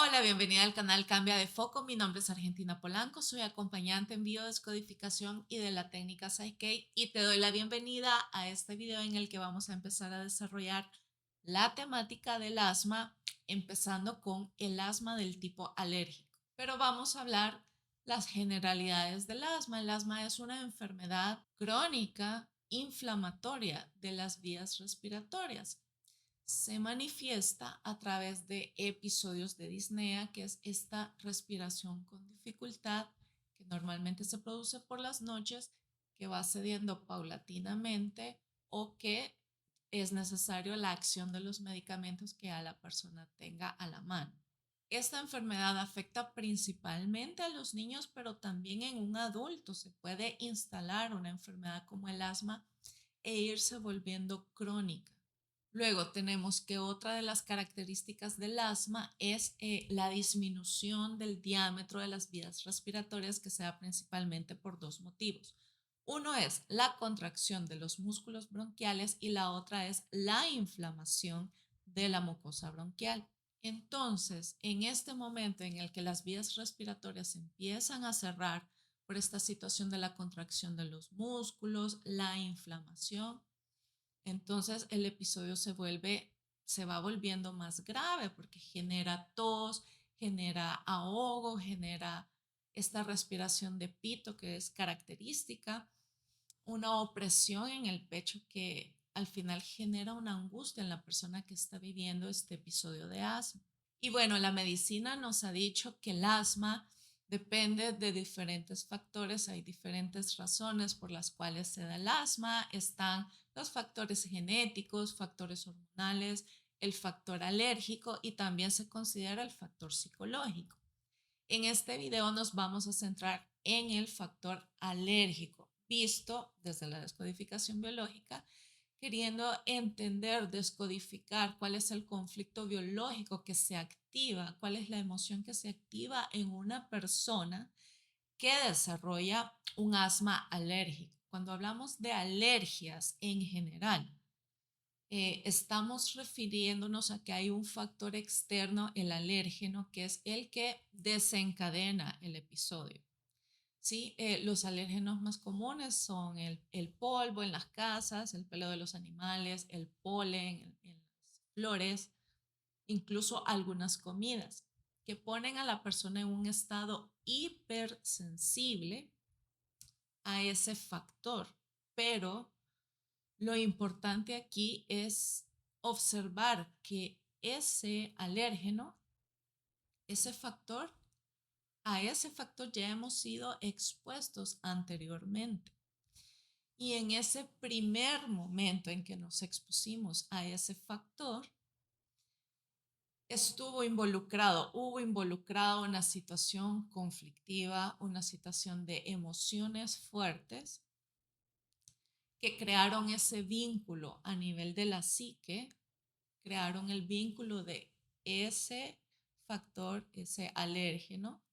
Hola, bienvenida al canal Cambia de Foco. Mi nombre es Argentina Polanco, soy acompañante en biodescodificación y de la técnica Psyche y te doy la bienvenida a este video en el que vamos a empezar a desarrollar la temática del asma, empezando con el asma del tipo alérgico. Pero vamos a hablar las generalidades del asma. El asma es una enfermedad crónica inflamatoria de las vías respiratorias. Se manifiesta a través de episodios de disnea, que es esta respiración con dificultad que normalmente se produce por las noches, que va cediendo paulatinamente o que es necesario la acción de los medicamentos que a la persona tenga a la mano. Esta enfermedad afecta principalmente a los niños, pero también en un adulto se puede instalar una enfermedad como el asma e irse volviendo crónica. Luego tenemos que otra de las características del asma es la disminución del diámetro de las vías respiratorias, que se da principalmente por dos motivos. Uno es la contracción de los músculos bronquiales y la otra es la inflamación de la mucosa bronquial. Entonces, en este momento en el que las vías respiratorias empiezan a cerrar por esta situación de la contracción de los músculos, la inflamación, entonces el episodio se va volviendo más grave porque genera tos, genera ahogo, genera esta respiración de pito que es característica, una opresión en el pecho que al final genera una angustia en la persona que está viviendo este episodio de asma. Y bueno, la medicina nos ha dicho que el asma depende de diferentes factores, hay diferentes razones por las cuales se da el asma, están los factores genéticos, factores hormonales, el factor alérgico y también se considera el factor psicológico. En este video nos vamos a centrar en el factor alérgico, visto desde la descodificación biológica, queriendo entender, descodificar cuál es el conflicto biológico que se activa, cuál es la emoción que se activa en una persona que desarrolla un asma alérgico. Cuando hablamos de alergias en general, estamos refiriéndonos a que hay un factor externo, el alérgeno, que es el que desencadena el episodio. ¿Sí? Los alérgenos más comunes son el polvo en las casas, el pelo de los animales, el polen en las flores, incluso algunas comidas que ponen a la persona en un estado hipersensible a ese factor. Pero lo importante aquí es observar que ese alérgeno, ese factor, a ese factor ya hemos sido expuestos anteriormente. Y en ese primer momento en que nos expusimos a ese factor, hubo involucrado una situación conflictiva, una situación de emociones fuertes que crearon ese vínculo a nivel de la psique, crearon el vínculo de ese factor, ese alérgeno,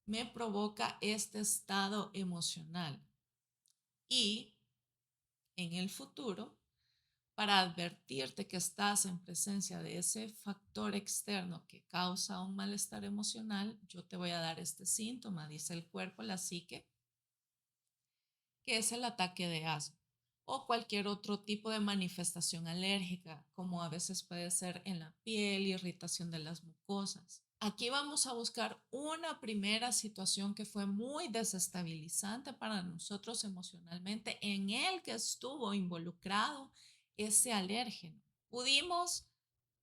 me provoca este estado emocional. Y en el futuro, para advertirte que estás en presencia de ese factor externo que causa un malestar emocional, yo te voy a dar este síntoma, dice el cuerpo, la psique, que es el ataque de asma o cualquier otro tipo de manifestación alérgica, como a veces puede ser en la piel, irritación de las mucosas. Aquí vamos a buscar una primera situación que fue muy desestabilizante para nosotros emocionalmente, en el que estuvo involucrado ese alérgeno. Pudimos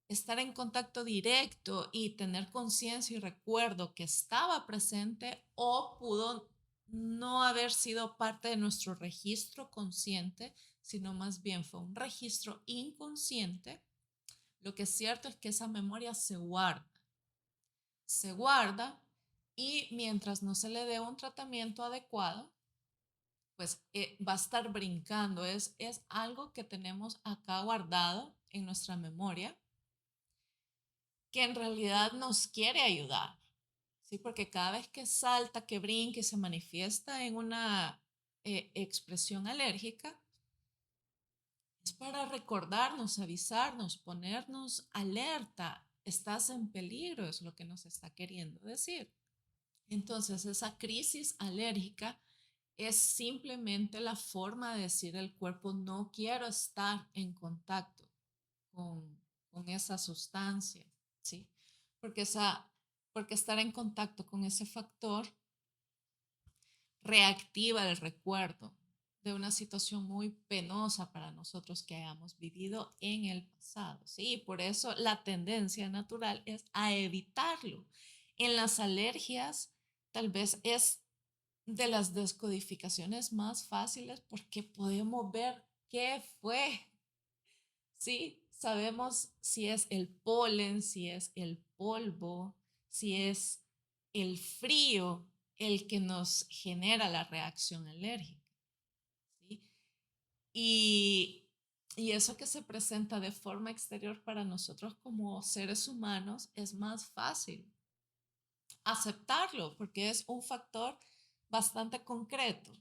estar en contacto directo y tener conciencia y recuerdo que estaba presente, o pudo no haber sido parte de nuestro registro consciente, sino más bien fue un registro inconsciente. Lo que es cierto es que esa memoria se guarda y mientras no se le dé un tratamiento adecuado, pues va a estar brincando. Es algo que tenemos acá guardado en nuestra memoria, que en realidad nos quiere ayudar, ¿sí? Porque cada vez que salta, que brinca y se manifiesta en una expresión alérgica, es para recordarnos, avisarnos, ponernos alerta. estás en peligro, es lo que nos está queriendo decir. Entonces, esa crisis alérgica es simplemente la forma de decir el cuerpo, no quiero estar en contacto con, con esa sustancia, ¿sí? Porque, porque estar en contacto con ese factor reactiva el recuerdo de una situación muy penosa para nosotros que hayamos vivido en el pasado, ¿sí? Por eso la tendencia natural es a evitarlo. En las alergias, tal vez es de las descodificaciones más fáciles porque podemos ver qué fue, ¿sí? Sabemos si es el polen, si es el polvo, si es el frío el que nos genera la reacción alérgica, ¿sí? Y, y eso que se presenta de forma exterior para nosotros como seres humanos es más fácil aceptarlo porque es un factor bastante concreto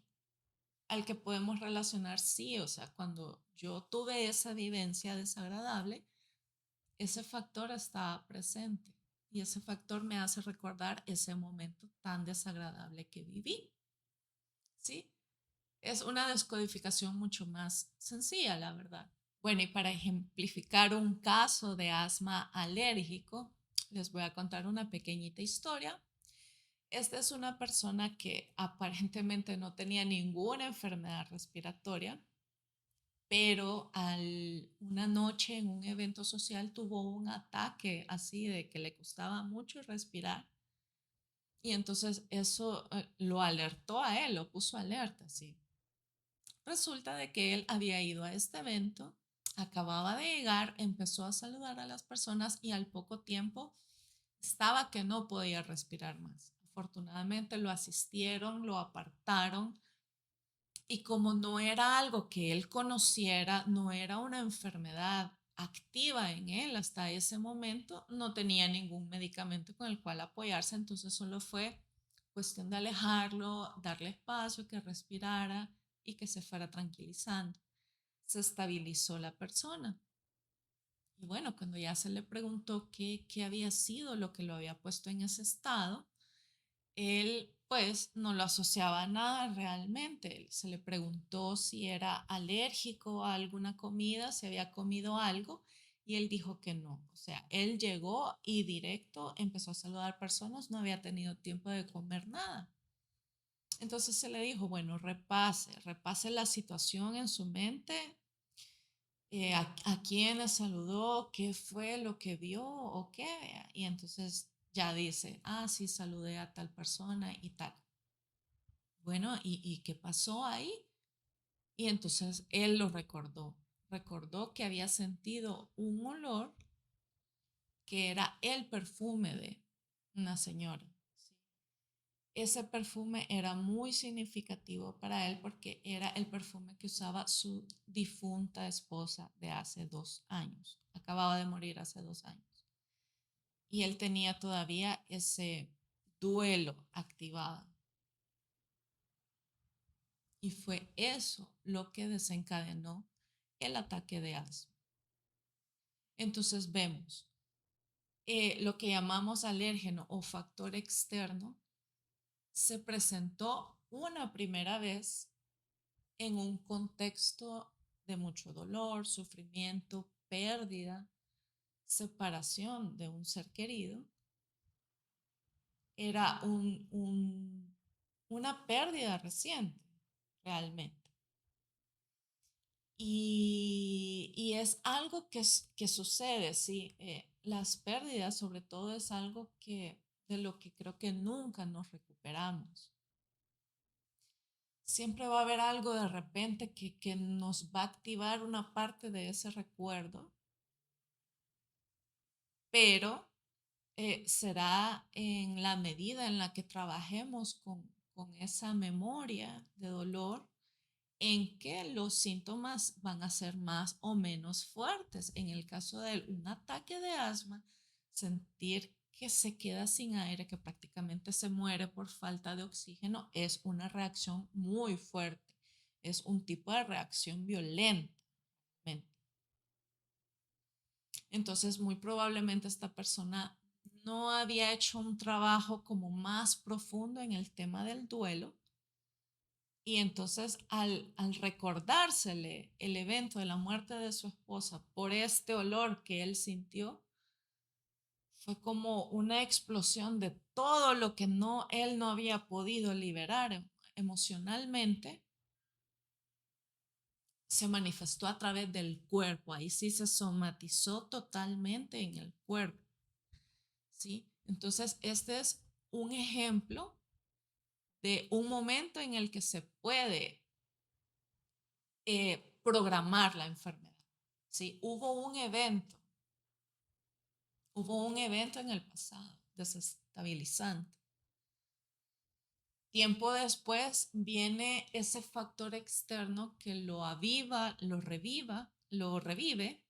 al que podemos relacionar, sí, o sea, cuando yo tuve esa vivencia desagradable, ese factor está presente y ese factor me hace recordar ese momento tan desagradable que viví, ¿sí? Es una descodificación mucho más sencilla, la verdad. Bueno, y para ejemplificar un caso de asma alérgico, les voy a contar una pequeñita historia. Esta es una persona que aparentemente no tenía ninguna enfermedad respiratoria, pero una noche en un evento social tuvo un ataque así de que le costaba mucho respirar y entonces eso lo alertó a él, lo puso alerta, sí. Resulta de que él había ido a este evento, acababa de llegar, empezó a saludar a las personas y al poco tiempo estaba que no podía respirar más. Afortunadamente lo asistieron, lo apartaron y como no era algo que él conociera, no era una enfermedad activa en él hasta ese momento, no tenía ningún medicamento con el cual apoyarse, entonces solo fue cuestión de alejarlo, darle espacio, que respirara y que se fuera tranquilizando. Se estabilizó la persona. Y bueno, cuando ya se le preguntó qué había sido lo que lo había puesto en ese estado, él pues no lo asociaba a nada realmente. Se le preguntó si era alérgico a alguna comida, si había comido algo, y él dijo que no. O sea, él llegó y directo empezó a saludar personas, no había tenido tiempo de comer nada. Entonces se le dijo, bueno, repase la situación en su mente, a quién le saludó, qué fue lo que vio o qué. Y entonces ya dice, ah, sí, saludé a tal persona y tal. Bueno, ¿y qué pasó ahí? Y entonces él lo recordó que había sentido un olor que era el perfume de una señora. Ese perfume era muy significativo para él porque era el perfume que usaba su difunta esposa de hace 2 años. Acababa de morir hace 2 años. Y él tenía todavía ese duelo activado. Y fue eso lo que desencadenó el ataque de asma. Entonces vemos lo que llamamos alérgeno o factor externo se presentó una primera vez en un contexto de mucho dolor, sufrimiento, pérdida, separación de un ser querido. Era una pérdida reciente, realmente. Y es algo que sucede, sí. Las pérdidas, sobre todo, es algo de lo que creo que nunca nos recuperamos. Siempre va a haber algo de repente que nos va a activar una parte de ese recuerdo, pero será en la medida en la que trabajemos con esa memoria de dolor en que los síntomas van a ser más o menos fuertes. En el caso de un ataque de asma, sentir que se queda sin aire, que prácticamente se muere por falta de oxígeno, es una reacción muy fuerte. Es un tipo de reacción violenta. Entonces, muy probablemente esta persona no había hecho un trabajo como más profundo en el tema del duelo. Y entonces al recordársele el evento de la muerte de su esposa por este olor que él sintió, fue como una explosión de todo lo que él no había podido liberar emocionalmente, se manifestó a través del cuerpo. Ahí sí se somatizó totalmente en el cuerpo, ¿sí? Entonces, este es un ejemplo de un momento en el que se puede programar la enfermedad, ¿sí? Hubo un evento en el pasado desestabilizante. Tiempo después viene ese factor externo que lo aviva, lo revive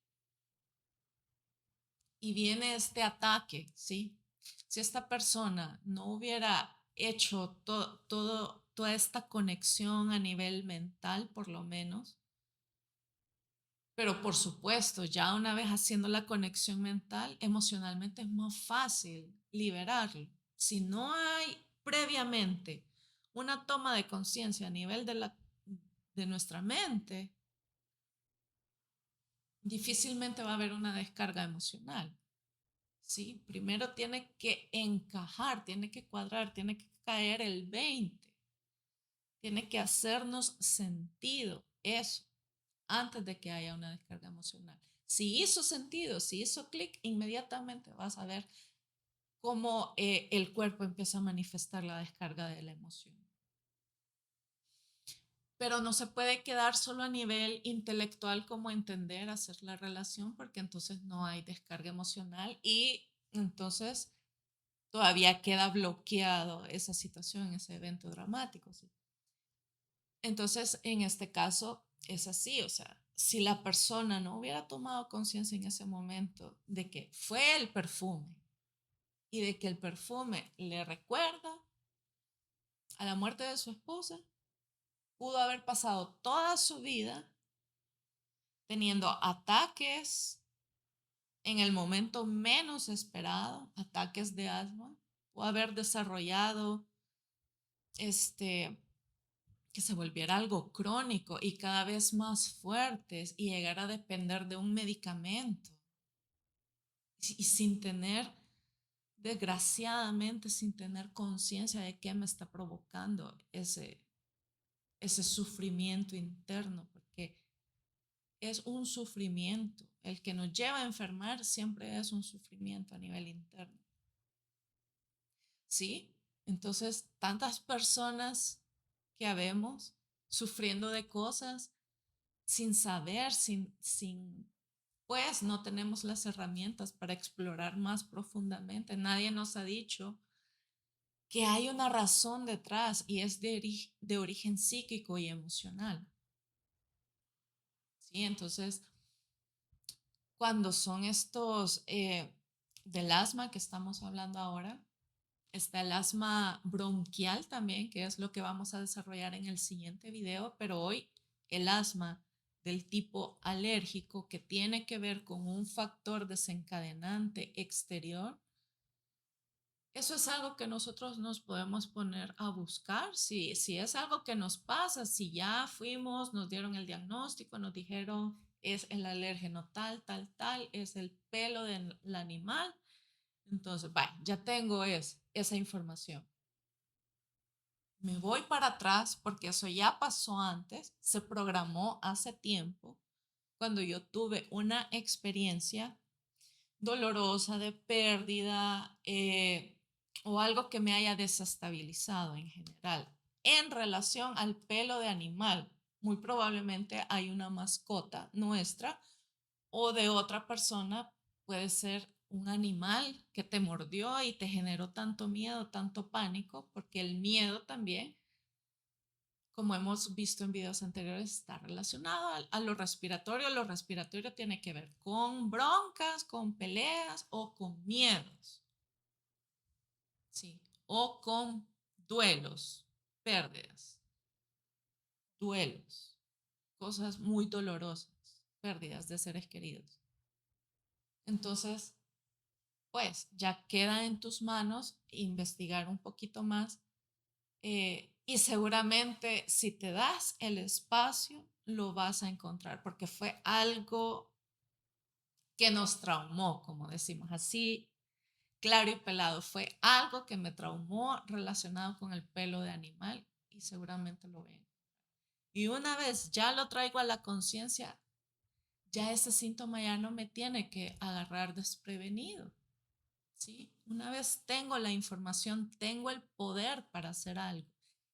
y viene este ataque, ¿sí? Si esta persona no hubiera hecho toda esta conexión a nivel mental, por lo menos, pero por supuesto, ya una vez haciendo la conexión mental, emocionalmente es más fácil liberarlo. Si no hay previamente una toma de conciencia a nivel de nuestra mente, difícilmente va a haber una descarga emocional. ¿Sí? Primero tiene que encajar, tiene que cuadrar, tiene que caer el 20, tiene que hacernos sentido eso antes de que haya una descarga emocional. Si hizo sentido, si hizo clic, inmediatamente vas a ver cómo el cuerpo empieza a manifestar la descarga de la emoción. Pero no se puede quedar solo a nivel intelectual como entender, hacer la relación, porque entonces no hay descarga emocional y entonces todavía queda bloqueado esa situación, ese evento dramático. ¿Sí? Entonces, en este caso es así, o sea, si la persona no hubiera tomado conciencia en ese momento de que fue el perfume y de que el perfume le recuerda a la muerte de su esposa, pudo haber pasado toda su vida teniendo ataques en el momento menos esperado, ataques de asma, o haber desarrollado que se volviera algo crónico y cada vez más fuertes y llegar a depender de un medicamento y sin tener, desgraciadamente, sin tener conciencia de qué me está provocando ese sufrimiento interno, porque es un sufrimiento. El que nos lleva a enfermar siempre es un sufrimiento a nivel interno. ¿Sí? Entonces, tantas personas que habemos sufriendo de cosas sin saber, pues no tenemos las herramientas para explorar más profundamente. Nadie nos ha dicho que hay una razón detrás y es de origen psíquico y emocional. ¿Sí? Entonces, cuando son estos del asma que estamos hablando ahora, está el asma bronquial también, que es lo que vamos a desarrollar en el siguiente video, pero hoy el asma del tipo alérgico que tiene que ver con un factor desencadenante exterior, eso es algo que nosotros nos podemos poner a buscar, si es algo que nos pasa, si ya fuimos, nos dieron el diagnóstico, nos dijeron es el alérgeno tal, tal, tal, es el pelo del animal, entonces, vaya, ya tengo esa información. Me voy para atrás porque eso ya pasó antes, se programó hace tiempo, cuando yo tuve una experiencia dolorosa de pérdida o algo que me haya desestabilizado en general. En relación al pelo de animal, muy probablemente hay una mascota nuestra o de otra persona, puede ser un animal que te mordió y te generó tanto miedo, tanto pánico, porque el miedo también, como hemos visto en videos anteriores, está relacionado a lo respiratorio. Lo respiratorio tiene que ver con broncas, con peleas o con miedos, ¿sí? O con duelos, pérdidas, duelos, cosas muy dolorosas, pérdidas de seres queridos. Entonces, pues ya queda en tus manos investigar un poquito más, y seguramente si te das el espacio, lo vas a encontrar, porque fue algo que nos traumó, como decimos así, claro y pelado. Fue algo que me traumó relacionado con el pelo de animal y seguramente lo ven. Y una vez ya lo traigo a la conciencia, ya ese síntoma ya no me tiene que agarrar desprevenido. ¿Sí? Una vez tengo la información, tengo el poder para hacer algo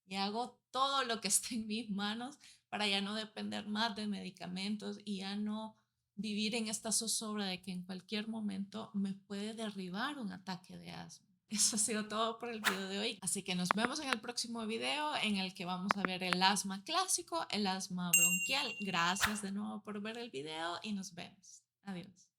y hago todo lo que esté en mis manos para ya no depender más de medicamentos y ya no vivir en esta zozobra de que en cualquier momento me puede derribar un ataque de asma. Eso ha sido todo por el video de hoy. Así que nos vemos en el próximo video en el que vamos a ver el asma clásico, el asma bronquial. Gracias de nuevo por ver el video y nos vemos. Adiós.